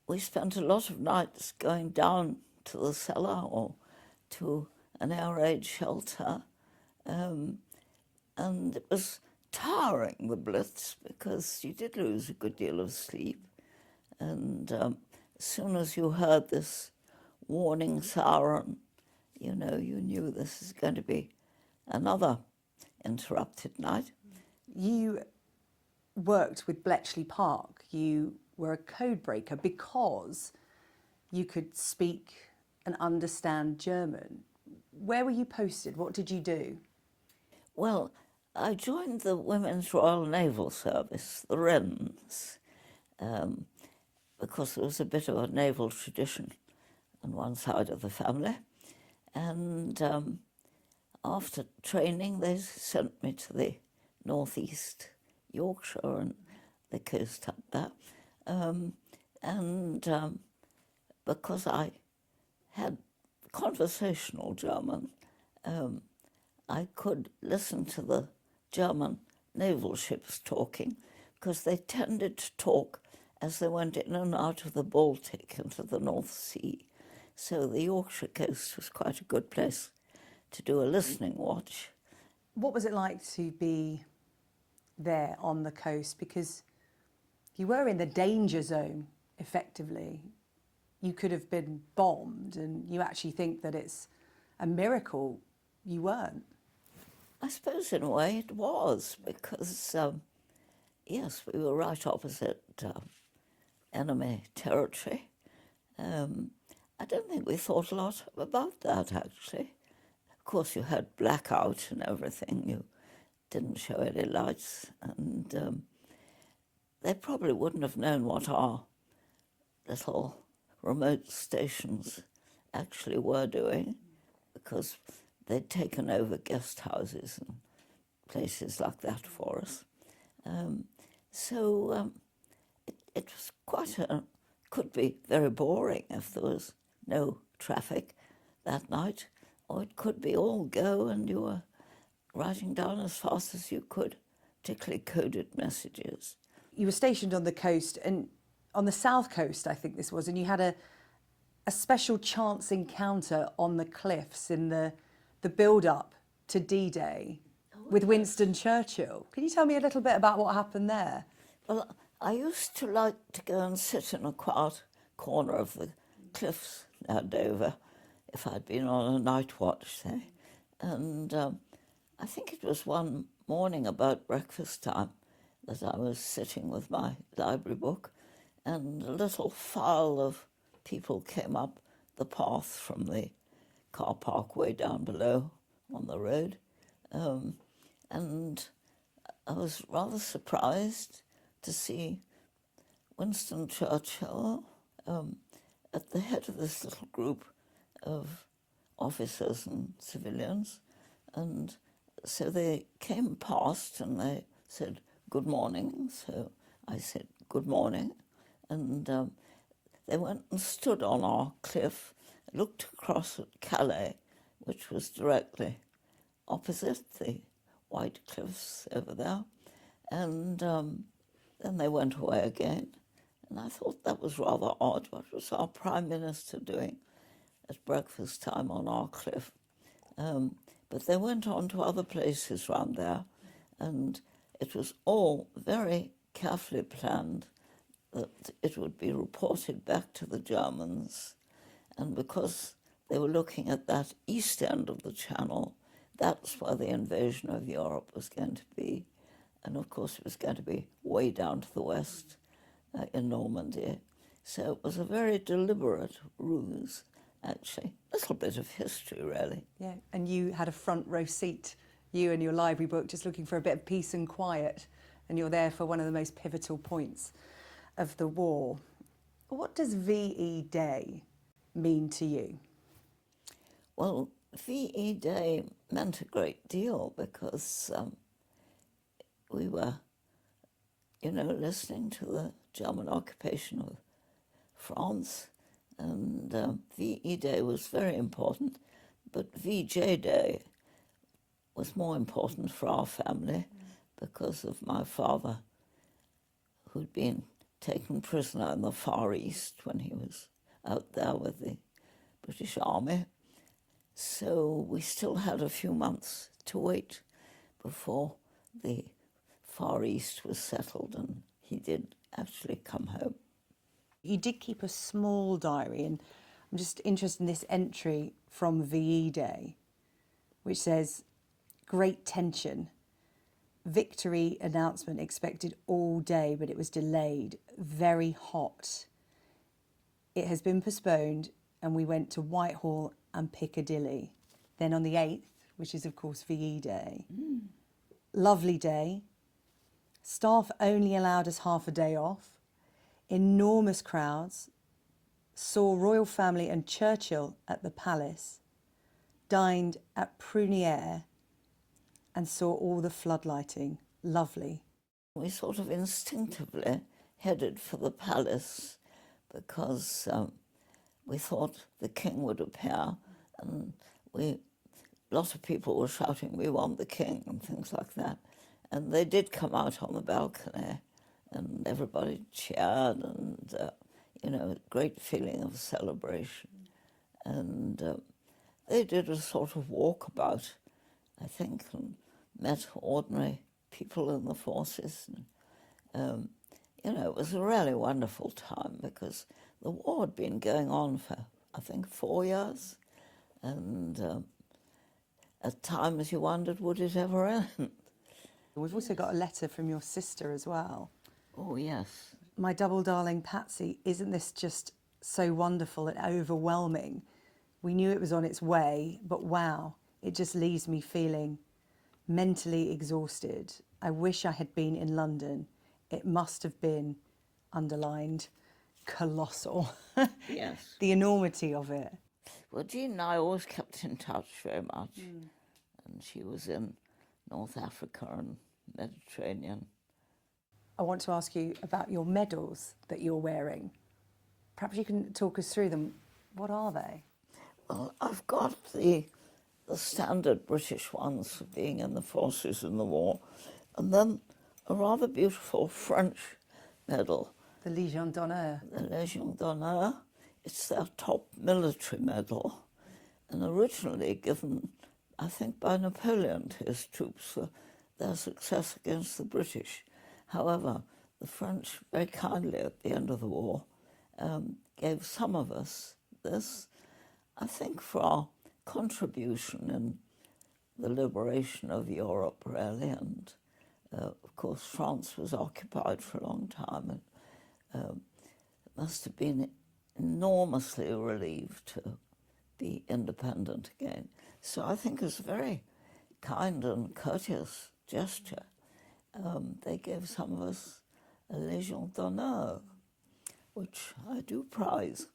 we spent a lot of nights going down to the cellar or to an air raid shelter, and it was tiring, the blitz, because you did lose a good deal of sleep. And as soon as you heard this warning siren, you knew this is going to be another interrupted night. You worked with Bletchley Park. You were a codebreaker because you could speak and understand German. Where were you posted? What did you do? Well, I joined the Women's Royal Naval Service, the Wrens, because there was a bit of a naval tradition on one side of the family. And after training, they sent me to the northeast Yorkshire and the coast up there. Because I had conversational German, I could listen to the German naval ships talking, because they tended to talk as they went in and out of the Baltic into the North Sea. So the Yorkshire coast was quite a good place to do a listening watch. What was it like to be there on the coast? Because you were in the danger zone, effectively. You could have been bombed, and you actually think that it's a miracle you weren't. I suppose in a way it was, because, yes, we were right opposite enemy territory. I don't think we thought a lot about that, actually. Of course, you had blackout and everything. You didn't show any lights, and they probably wouldn't have known what our little remote stations actually were doing, because they'd taken over guest houses and places like that for us. It was could be very boring if there was no traffic that night, or it could be all go and you were writing down as fast as you could, particularly coded messages. You were stationed on the coast, and on the south coast, I think this was, and you had a special chance encounter on the cliffs in the build-up to D-Day with Winston Churchill. Can you tell me a little bit about what happened there? Well, I used to like to go and sit in a quiet corner of the cliffs near Dover, if I'd been on a night watch, say. And I think it was one morning about breakfast time that I was sitting with my library book, and a little file of people came up the path from the car park way down below on the road. And I was rather surprised to see Winston Churchill at the head of this little group of officers and civilians. And so they came past and they said, "Good morning." So I said, "Good morning." And they went and stood on our cliff, looked across at Calais, which was directly opposite the white cliffs over there. And then they went away again. And I thought that was rather odd. What was our Prime Minister doing at breakfast time on our cliff? But they went on to other places round there, and it was all very carefully planned that it would be reported back to the Germans. And because they were looking at that east end of the Channel, that's where the invasion of Europe was going to be. And of course it was going to be way down to the west in Normandy. So it was a very deliberate ruse, actually. A little bit of history, really. Yeah, and you had a front row seat, you and your library book, just looking for a bit of peace and quiet, and you're there for one of the most pivotal points of the war. What does VE Day mean to you? Well, VE Day meant a great deal because we were, listening to the German occupation of France, and VE Day was very important, but VJ Day was more important for our family because of my father, who'd been taken prisoner in the Far East when he was out there with the British Army. So we still had a few months to wait before the Far East was settled, and he did actually come home. You did keep a small diary, and I'm just interested in this entry from VE Day, which says, "Great tension. Victory announcement expected all day, but it was delayed. Very hot. It has been postponed, and we went to Whitehall and Piccadilly." Then on the 8th, which is of course VE Day, lovely day. Staff only allowed us half a day off. Enormous crowds. Saw royal family and Churchill at the palace. Dined at Prunière and saw all the floodlighting. Lovely. We sort of instinctively headed for the palace because we thought the king would appear, and a lot of people were shouting, "We want the king," and things like that. And they did come out on the balcony, and everybody cheered, and a great feeling of celebration. And they did a sort of walkabout, I think, and met ordinary people in the forces. And, it was a really wonderful time because the war had been going on for, I think, 4 years. And at times you wondered, would it ever end? We've also got a letter from your sister as well. Oh, yes. "My double darling Patsy, isn't this just so wonderful and overwhelming? We knew it was on its way, but wow, it just leaves me feeling mentally exhausted. I wish I had been in London. It must have been," underlined, "colossal." Yes. The enormity of it. Well, Jean and I always kept in touch very much. And she was in North Africa and Mediterranean. I want to ask you about your medals that you're wearing. Perhaps you can talk us through them. What are they? Well, I've got the standard British ones for being in the forces in the war, and then a rather beautiful French medal. The Légion d'honneur. The Légion d'honneur. It's their top military medal, and originally given, I think, by Napoleon to his troops for their success against the British. However, the French, very kindly at the end of the war, gave some of us this, I think, for our contribution in the liberation of Europe, really. And, of course, France was occupied for a long time, and it must have been enormously relieved to be independent again. So I think it's a very kind and courteous gesture. They gave some of us a Légion d'honneur, which I do prize.